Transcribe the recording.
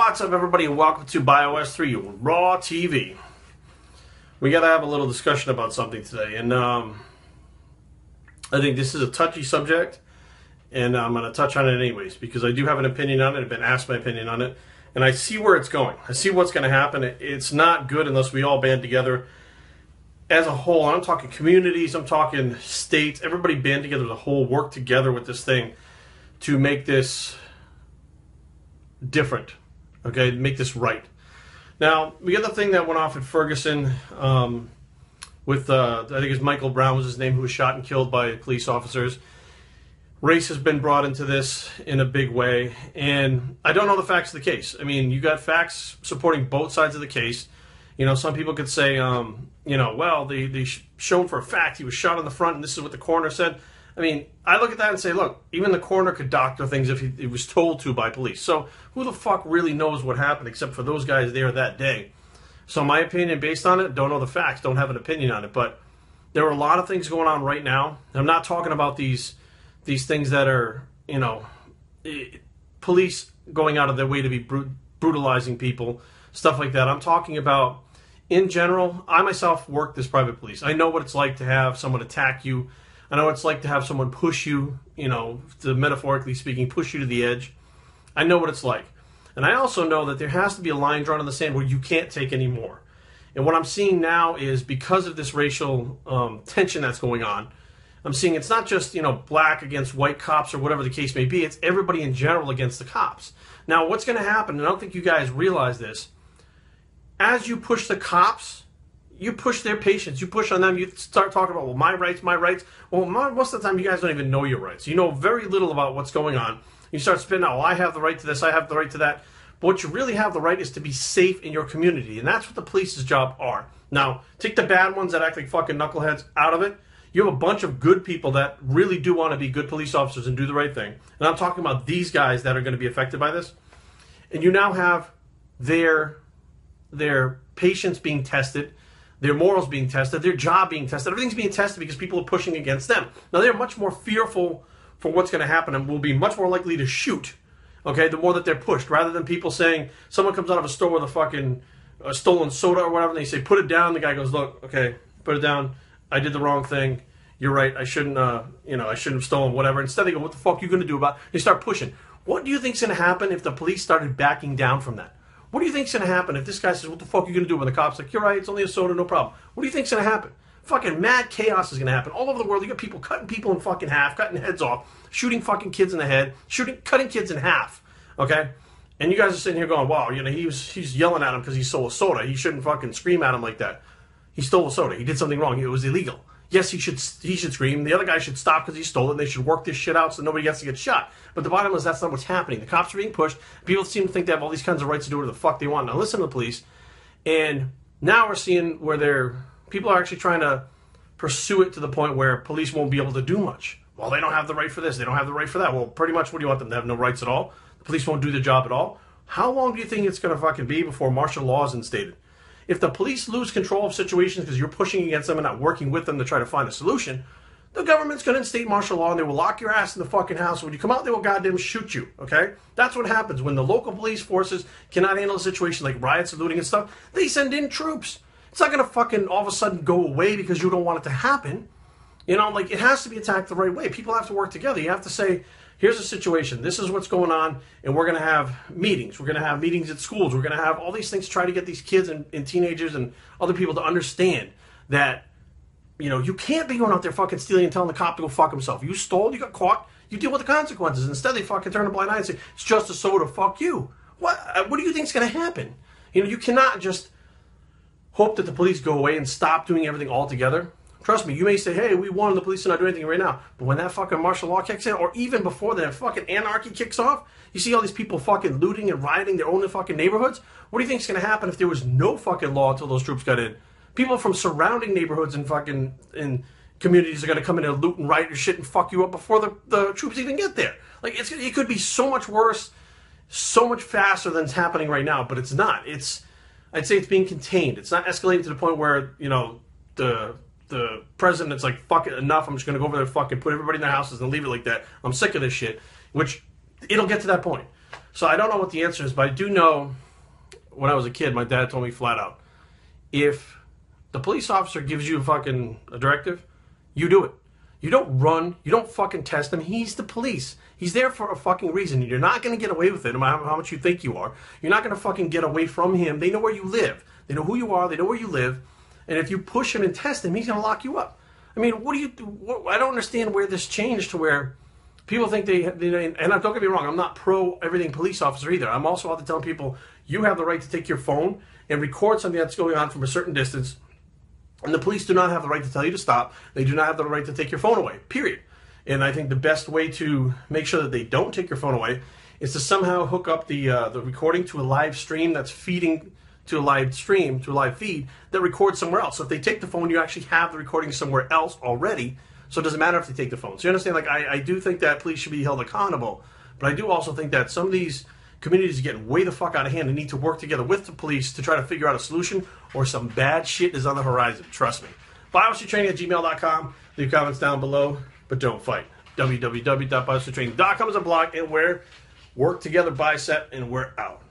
What's up, everybody, and welcome to Bios3 Raw TV. We got to have a little discussion about something today, and I think this is a touchy subject, and I'm going to touch on it anyways because I do have an opinion on it. I've been asked my opinion on it, and I see where it's going. I see what's going to happen. It's not good unless we all band together as a whole. I'm talking communities, I'm talking states, everybody band together as a whole, work together with this thing to make this different, okay, make this right. Now, we got the thing that went off at Ferguson with, I think it was Michael Brown was his name, who was shot and killed by police officers. Race has been brought into this in a big way, and I don't know the facts of the case. I mean, you got facts supporting both sides of the case. You know, some people could say, you know, well, they shown for a fact he was shot in the front, and this is what the coroner said. I mean, I look at that and say, look, even the coroner could doctor things if he was told to by police. So who the fuck really knows what happened except for those guys there that day? So my opinion based on it, don't know the facts, don't have an opinion on it. But there are a lot of things going on right now. I'm not talking about these things that are, you know, police going out of their way to be brutalizing people, stuff like that. I'm talking about, in general, I myself worked as private police. I know what it's like to have someone attack you. I know what it's like to have someone push you, you know, to metaphorically speaking, push you to the edge. I know what it's like. And I also know that there has to be a line drawn in the sand where you can't take any more. And what I'm seeing now is because of this racial tension that's going on, I'm seeing it's not just, you know, black against white cops or whatever the case may be. It's everybody in general against the cops. Now, what's going to happen, and I don't think you guys realize this, as you push the cops, you push their patience, you push on them, you start talking about, well, my rights, my rights. Well, most of the time, you guys don't even know your rights. You know very little about what's going on. You start spinning out, well, I have the right to this, I have the right to that. But what you really have the right is to be safe in your community, and that's what the police's job are. Now, take the bad ones that act like fucking knuckleheads out of it. You have a bunch of good people that really do want to be good police officers and do the right thing. And I'm talking about these guys that are going to be affected by this. And you now have their patience being tested, their morals being tested, their job being tested. Everything's being tested because people are pushing against them. Now, they're much more fearful for what's going to happen and will be much more likely to shoot, okay, the more that they're pushed, rather than people saying, someone comes out of a store with a fucking stolen soda or whatever, and they say, put it down. The guy goes, look, okay, put it down. I did the wrong thing. You're right. I shouldn't, you know, I shouldn't have stolen whatever. Instead, they go, what the fuck are you going to do about it? They start pushing. What do you think's going to happen if the police started backing down from that? What do you think's going to happen if this guy says, what the fuck are you going to do when the cop's like, you're right, it's only a soda, no problem. What do you think's going to happen? Fucking mad chaos is going to happen. All over the world, you got people cutting people in fucking half, cutting heads off, shooting fucking kids in the head, cutting kids in half, okay? And you guys are sitting here going, wow, you know, he's yelling at him because he stole a soda. He shouldn't fucking scream at him like that. He stole a soda. He did something wrong. It was illegal. Yes, he should scream. The other guy should stop because he stole it, and they should work this shit out so nobody gets to get shot. But the bottom is that's not what's happening. The cops are being pushed. People seem to think they have all these kinds of rights to do whatever the fuck they want. Now listen to the police. And now we're seeing where people are actually trying to pursue it to the point where police won't be able to do much. Well, they don't have the right for this. They don't have the right for that. Well, pretty much what do you want them to have? No rights at all? The police won't do their job at all? How long do you think it's going to fucking be before martial law is instated? If the police lose control of situations because you're pushing against them and not working with them to try to find a solution, the government's going to instate martial law and they will lock your ass in the fucking house. When you come out, they will goddamn shoot you, okay? That's what happens. When the local police forces cannot handle a situation like riots and looting and stuff, they send in troops. It's not going to fucking all of a sudden go away because you don't want it to happen. You know, like, it has to be attacked the right way. People have to work together. You have to say, here's a situation. This is what's going on, and we're going to have meetings. We're going to have meetings at schools. We're going to have all these things to try to get these kids and teenagers and other people to understand that, you know, you can't be going out there fucking stealing and telling the cop to go fuck himself. You stole, you got caught, you deal with the consequences. Instead, they fucking turn a blind eye and say, it's just a soda, fuck you. What do you think's going to happen? You know, you cannot just hope that the police go away and stop doing everything altogether. Trust me, you may say, hey, we won, the police are not doing anything right now. But when that fucking martial law kicks in, or even before that fucking anarchy kicks off, you see all these people fucking looting and rioting their own fucking neighborhoods? What do you think's going to happen if there was no fucking law until those troops got in? People from surrounding neighborhoods and fucking communities are going to come in and loot and riot your shit and fuck you up before the troops even get there. Like, it could be so much worse, so much faster than it's happening right now, but it's not. I'd say it's being contained. It's not escalating to the point where, you know, the president's like, fuck it, enough, I'm just going to go over there and fucking put everybody in their houses and leave it like that. I'm sick of this shit. Which, it'll get to that point. So I don't know what the answer is, but I do know when I was a kid, my dad told me flat out, if the police officer gives you a directive, you do it. You don't run. You don't fucking test him. He's the police. He's there for a fucking reason. You're not going to get away with it no matter how much you think you are. You're not going to fucking get away from him. They know where you live. They know who you are. They know where you live. And if you push him and test him, he's going to lock you up. I mean, I don't understand where this changed to where people think and don't get me wrong, I'm not pro everything police officer either. I'm also out to tell people you have the right to take your phone and record something that's going on from a certain distance. And the police do not have the right to tell you to stop. They do not have the right to take your phone away, period. And I think the best way to make sure that they don't take your phone away is to somehow hook up the recording to a live stream that's feeding to a live stream, to a live feed that records somewhere else. So if they take the phone, you actually have the recording somewhere else already. So it doesn't matter if they take the phone. So you understand, like, I do think that police should be held accountable. But I do also think that some of these communities are getting way the fuck out of hand and need to work together with the police to try to figure out a solution, or some bad shit is on the horizon. Trust me. Biohistorytraining@gmail.com. Leave comments down below, but don't fight. www.biohistorytraining.com is a blog, and we're work together, bicep, and we're out.